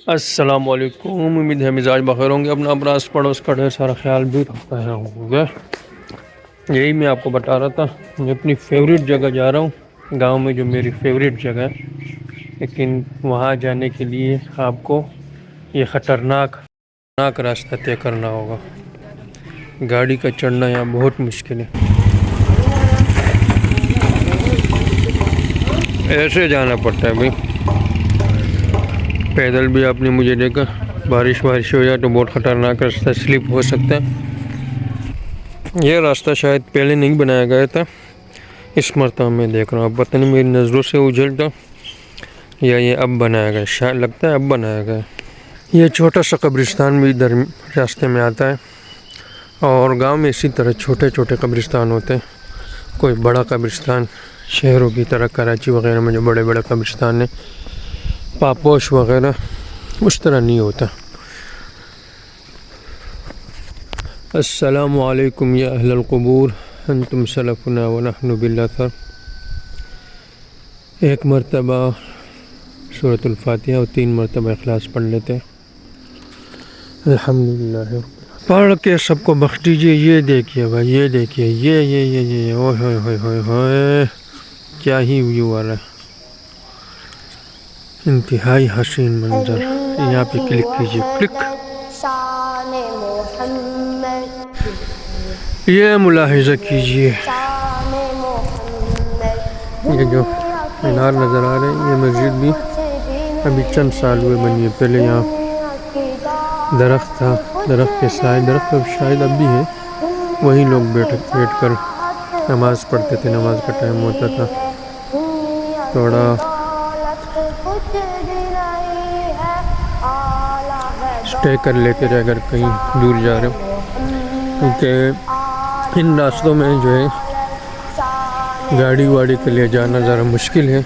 السلام علیکم، امید ہے مزاج بخیر ہوں گے، اپنا اپراس پڑوس کا ڈھیر سارا خیال بھی رکھتا ہے ہوں گے۔ یہی میں آپ کو بتا رہا تھا، میں اپنی فیوریٹ جگہ جا رہا ہوں، گاؤں میں جو میری فیوریٹ جگہ ہے، لیکن وہاں جانے کے لیے آپ کو یہ خطرناک راستہ طے کرنا ہوگا۔ گاڑی کا چڑھنا یہاں بہت مشکل ہے، ایسے جانا پڑتا ہے بھائی۔ پیدل بھی آپ نے مجھے دیکھا، بارش ہو جائے تو بہت خطرناک راستہ، سلپ ہو سکتا ہے۔ یہ راستہ شاید پہلے نہیں بنایا گیا تھا، اس مرتبہ میں دیکھ رہا ہوں، اب پتہ نہیں میری نظروں سے اجھل تھا یا یہ اب بنایا گیا، شاید لگتا ہے اب بنایا گیا۔ یہ چھوٹا سا قبرستان بھی راستے میں آتا ہے، اور گاؤں میں اسی طرح چھوٹے چھوٹے قبرستان ہوتے ہیں۔ کوئی بڑا قبرستان شہروں کی طرح کراچی وغیرہ میں جو بڑے بڑے قبرستان ہیں، پاپوش وغیرہ، اس طرح نہیں ہوتا۔ السلام علیکم یا اہل القبور، انتم سلفنا ونحن بالاثر۔ ایک مرتبہ سورۃ الفاتحہ اور 3 مرتبہ اخلاص پڑھ لیتے ہیں۔ الحمدللہ پڑھ کے سب کو بخش دیجیے۔ یہ دیکھیے بھائی، یہ دیکھیے، یہ اوہ ہوئے ہوئے ہوئے ہوئے، کیا ہی ویو آ رہا ہے، انتہائی حسین منظر۔ یہاں پہ کلک کیجیے، کلک۔ یہ ملاحظہ کیجیے، یہ جو مینار نظر آ رہے ہیں، یہ مسجد بھی ابھی چند سال ہوئے بنی ہے۔ پہلے یہاں درخت تھا، درخت کے سائے، درخت شاید اب بھی ہے، وہیں لوگ بیٹھ کر نماز پڑھتے تھے، نماز کا ٹائم ہوتا تھا۔ تھوڑا اسٹے کر لیتے تھے اگر کہیں دور جا رہے ہو، کیونکہ ان راستوں میں جو ہے گاڑی واڑی کے لیے جانا ذرا مشکل ہے،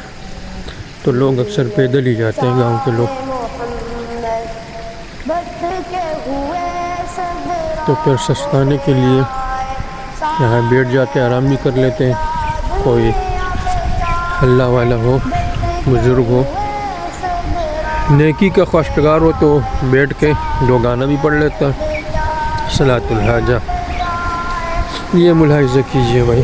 تو لوگ اکثر پیدل ہی جاتے ہیں گاؤں کے لوگ۔ تو پھر سستانے کے لیے یہاں بیٹھ جاتے، آرام بھی کر لیتے ہیں، کوئی اللہ والا ہو، بزرگ ہو، نیکی کا خواستگار ہو تو بیٹھ کے دو گانا بھی پڑھ لیتا ہے، صلاۃ الحاجہ۔ یہ ملاحظہ کیجیے بھائی۔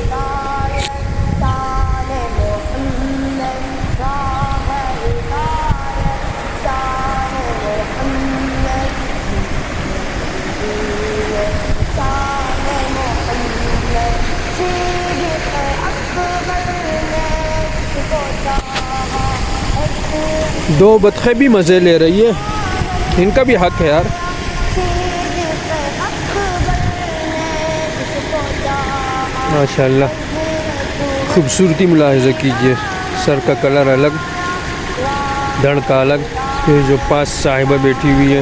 دو بطخیں بھی مزے لے رہی ہے، ان کا بھی حق ہے یار۔ ماشاءاللہ خوبصورتی ملاحظہ کیجیے، سر کا کلر الگ، دھڑ کا الگ، یہ جو پاس صاحبہ بیٹھی ہوئی ہے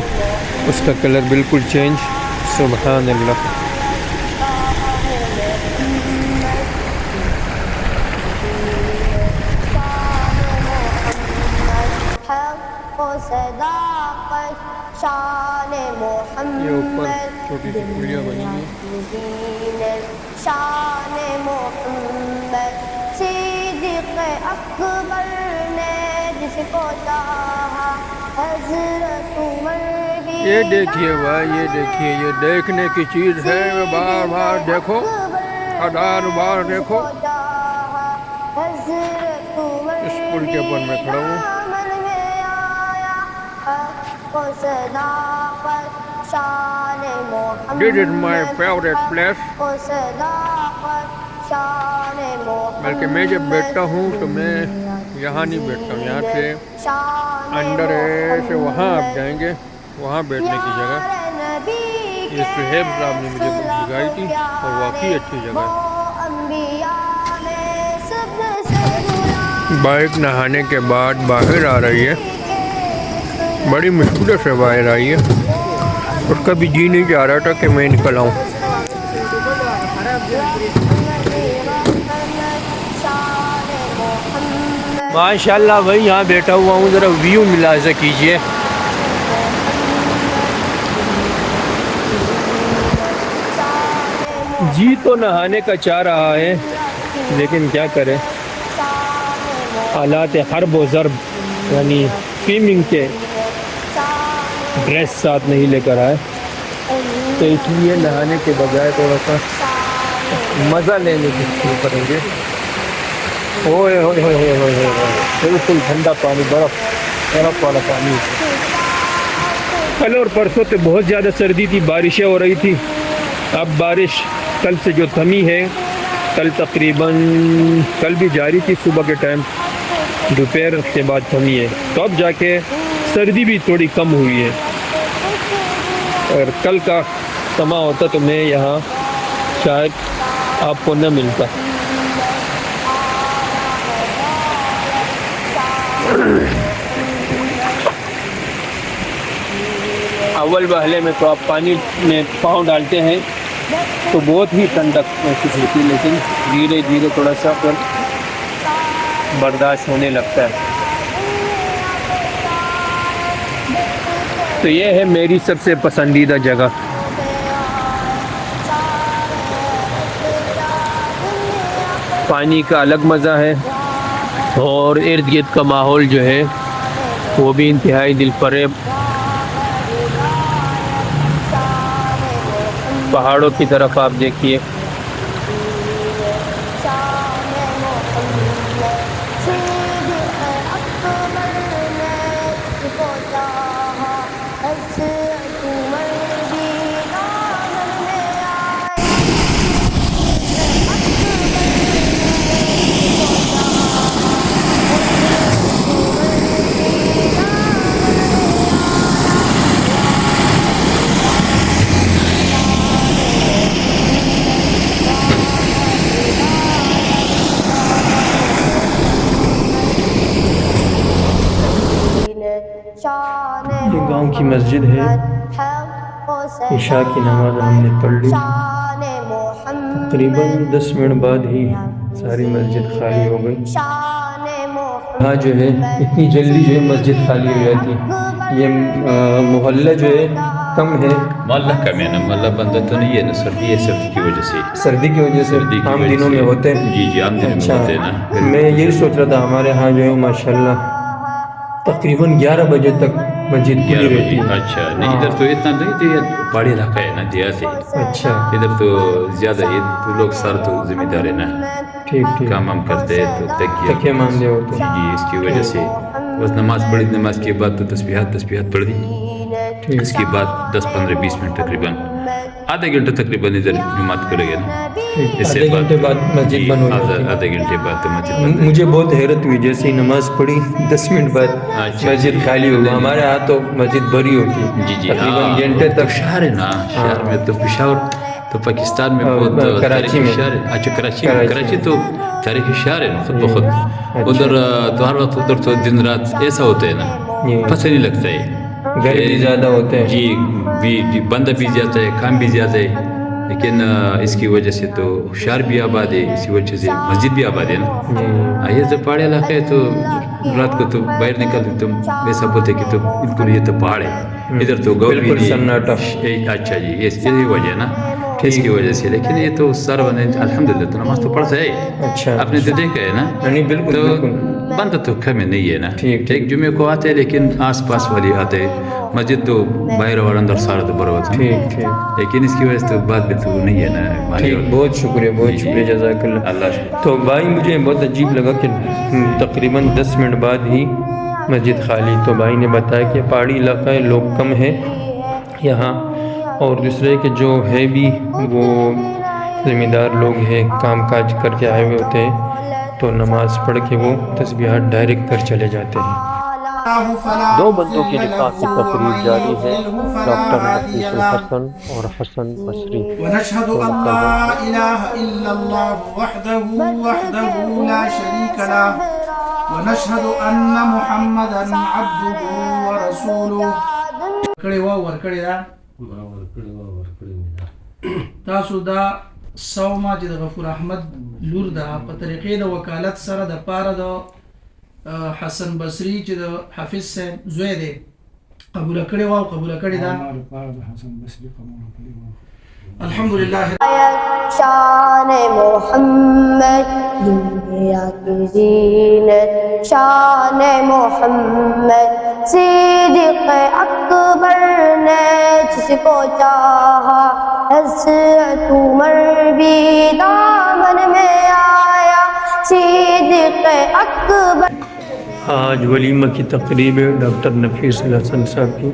اس کا کلر بالکل چینج، سبحان اللہ۔ یہ اوپر چھوٹی سی پھولیاں بنی ہیں۔ شان محمد صدیق اکبر نے جس کو چاہا، حضرت عمر بھی۔ یہ دیکھیے بھائی، یہ دیکھیے، یہ دیکھنے کی چیز ہے، بار بار دیکھو، 1000 بار دیکھو۔ اس پل کے اوپر میں کھڑا ہوں۔ This is my favorite place۔ بلکہ میں جب بیٹھتا ہوں تو میں یہاں نہیں بیٹھتا ہوں، یہاں سے اندر سے وہاں آپ جائیں گے، وہاں بیٹھنے کی جگہ یہ سہیب صاحب نے مجھے دکھائی تھی، اور واقعی اچھی جگہ ہے۔ بائک نہانے کے بعد باہر آ رہی ہے، بڑی مشکل سے باہر آئی ہے، اس کا بھی جی نہیں چاہ رہا تھا کہ میں نکل آؤں۔ ماشاءاللہ بھائی، یہاں بیٹھا ہوا ہوں، ذرا ویو ملاحظہ کیجئے۔ جی تو نہانے کا چاہ رہا ہے، لیکن کیا کرے، حالات حرب و ضرب یعنی سوئمنگ کے ڈریس ساتھ نہیں لے کر آئے، تو اس لیے نہانے کے بجائے تھوڑا سا مزہ لینے کی شروع کریں گے۔ اوئے ہوئے ہوئے ہوئے ہوئے ہوئے، بالکل ٹھنڈا پانی، برف والا پانی۔ کل اور پرسوں تو بہت زیادہ سردی تھی، بارشیں ہو رہی تھی، اب بارش کل سے جو تھمی ہے، کل تقریباً کل بھی جاری تھی صبح کے ٹائم، دوپہر کے بعد تھمی ہے، تو اب جا کے سردی بھی تھوڑی کم ہوئی ہے۔ اور کل کا سما ہوتا تو میں یہاں شاید آپ کو نہ ملتا۔ اول وہلے میں تو آپ پانی میں پاؤں ڈالتے ہیں تو بہت ہی ٹھنڈک محسوس ہوتی ہے، لیکن دھیرے دھیرے تھوڑا سا پھر برداشت ہونے لگتا ہے۔ تو یہ ہے میری سب سے پسندیدہ جگہ۔ پانی کا الگ مزہ ہے، اور ارد گرد کا ماحول جو ہے وہ بھی انتہائی دل فریب۔ پہاڑوں کی طرف آپ دیکھیے، یہ گاؤں کی مسجد ہے، عشاء کی نماز ہم نے پڑھ لی، تقریباً 10 منٹ بعد ہی ساری مسجد خالی ہو گئی۔ یہاں جو ہے اتنی جلدی جو ہے مسجد خالی ہو جاتی ہے، یہ محلہ جو ہے کم ہے، محلہ کم ہے نا، محلہ بندہ تو نہیں ہے نا، سردی ہے، سردی کی وجہ سے، سردی کی وجہ سے عام دنوں میں ہوتے ہیں۔ جی عام دنوں میں ہوتے ہیں نا۔ میں یہی سوچ رہا تھا، ہمارے ہاں جو ہے ماشاءاللہ تقریباً 11 بجے تک مسجد کھلی رہتی ہے۔ اچھا نہیں، ادھر تو اتنا نہیں، تو یہ پہاڑی علاقہ ہے نا، دیہات ہے، اچھا ادھر تو زیادہ یہ تو لوگ سارے تو ذمہ دار ہے نا، ٹھیک ٹھیک، کام ہم کرتے ہیں تو تکیے ماندے ہوتے ہیں۔ جی اس کی وجہ سے بس نماز پڑھی، نماز کے بعد تو تسبیحات پڑھ دی، اس کے بعد 10-15-20 منٹ تقریباً آدھا گھنٹہ تقریباً ادھر جماعت کرے گا نا، اس سے آدھے گھنٹے بعد مسجد بند ہو جاتی ہے۔ آدھے گھنٹے بعد تو مسجد بند۔ مجھے بہت حیرت ہوئی، جیسے ہی نماز پڑھی 10 منٹ بعد مسجد خالی ہو گئی۔ ہمارے ہاں تو مسجد بھری ہوتی ہے، جی جی تقریباً گھنٹے تو تک۔ شہر ہے نا، شہر میں تو پشاور تو پاکستان میں بہت کراچی میں، شہر ہے۔ اچھا کراچی تو تاریخی شہر ہے نا خود بخود، ادھر تو ہر وقت ادھر تو دن رات ایسا ہوتا ہے نا، پتہ نہیں لگتا ہے، گھر بھی زیادہ ہوتے ہیں، جی بندہ بھی زیادہ ہے، کام بھی زیادہ ہے، لیکن اس کی وجہ سے تو شہر بھی آباد ہے، اسی وجہ سے مسجد بھی آباد ہے نا۔ یہ تو پہاڑی علاقہ ہے، تو رات کو تو باہر نکل تو ویسا بولتے کہ تو بالکل یہ تو پہاڑ ہے، ادھر تو گاؤں بھی سناٹا۔ اچھا جی، یہی وجہ ہے نا، اس کی وجہ سے۔ لیکن یہ تو سارا بندہ الحمدللہ تو نماز تو پڑھتا ہے، اچھا آپ نے تو دیکھا ہے نا، نہیں بالکل تو بالکل بندہ تو کم نہیں ہے نا، ٹھیک۔ ایک جمعے کو آتے ہیں لیکن آس پاس والی آتے ہیں، مسجد تو باہر اور اندر سارا تو برابر ہے، ٹھیک ٹھیک لیکن اس کی وجہ سے تو بات بھی تو نہیں ہے نا۔ ٹھیک، بہت شکریہ، بہت شکریہ، جزاک اللہ۔ اللہ شکریہ۔ تو بھائی مجھے بہت عجیب لگا کہ تقریباً 10 منٹ بعد ہی مسجد خالی، تو بھائی نے بتایا کہ پہاڑی علاقہ ہے، لوگ کم ہیں یہاں، اور دوسرے کہ جو ہے بھی وہ ذمہ دار لوگ ہیں، کام کاج کر کے آئے ہوئے ہوتے ہیں، تو نماز پڑھ کے وہ تسبیحات ڈائریکٹ کر چلے جاتے ہیں۔ 2 بندوں کی نکاح کی تقریب جاری ہے، ڈاکٹر نفیس الحسن اور حسن بصری۔ ونشهد أن لا إله إلا الله وحده لا شريك له ونشهد أن محمدا عبده ورسوله۔ کړي وا ور کړي دا تاسو دا سوما چې د غفور احمد لور دا په طریقې د وکالت سره د پاره د حسن بصری چې د حافظ صاحب زوی دی قبول کړي وا قبول کړي دا الحمدللہ۔ شان محمد دنیا کی زینت، شان محمد صدیق اکبر کو چاہا، حسرت عمر بھی دامن میں آیا، صدیق اکبر آج ولیمہ کی تقریب ہے ڈاکٹر نفیس الحسن صاحب کی.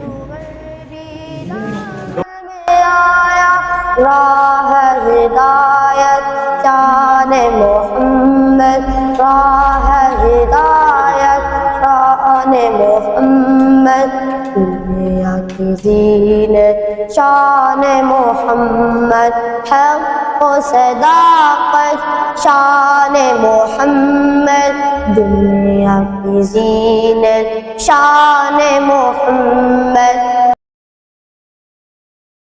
آیا، راہ ہدایت شان محمد، راہ ہدایت شان محمد، دنیا کی زینت شان محمد، حق و صداقت شان محمد، دنیا کی زینت شان محمد.